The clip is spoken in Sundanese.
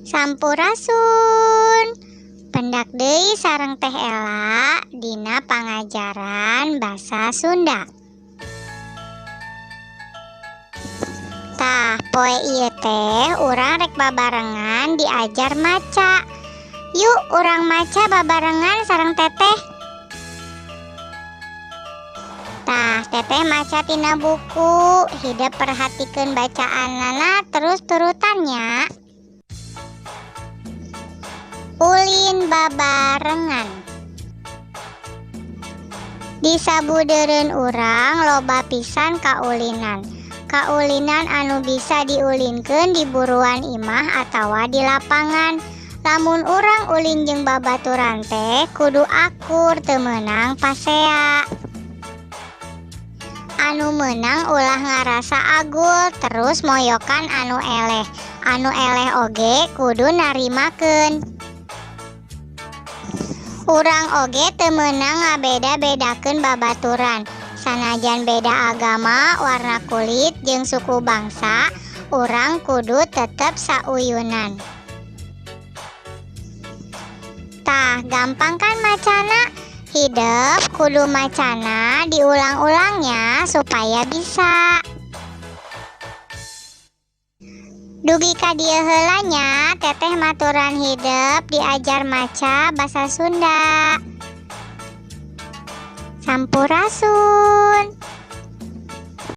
Sampurasun. Pendak deui sareng Teh Ela dina pangajaran basa Sunda. Tah, poe ieu teh urang rek babarengan diajar maca. Yuk urang maca babarengan sareng Teteh. Tah, Teteh maca tina buku, hidep perhatikeun bacaanana terus turutannya. Ulin babarengan. Di sabudeureun urang loba pisan kaulinan. Kaulinan anu bisa diulinkeun di buruan imah atawa di lapangan. Lamun urang ulin jeung babaturan teh kudu akur teu meunang pasea. Anu meunang ulah ngarasa agul terus moyokan anu eleh. Anu eleh oge kudu narimakeun. Urang oge teu meunang ngabeda-bedakeun babaturan. Sanajan beda agama, warna kulit, jeung suku bangsa, urang kudu tetep sauyunan. Tah, gampang kan macana? Hidep kudu macana diulang-ulangnya supaya bisa. Dugi ka dieu heula nya, Teteh maturan hidep diajar maca basa Sunda. Sampurasun.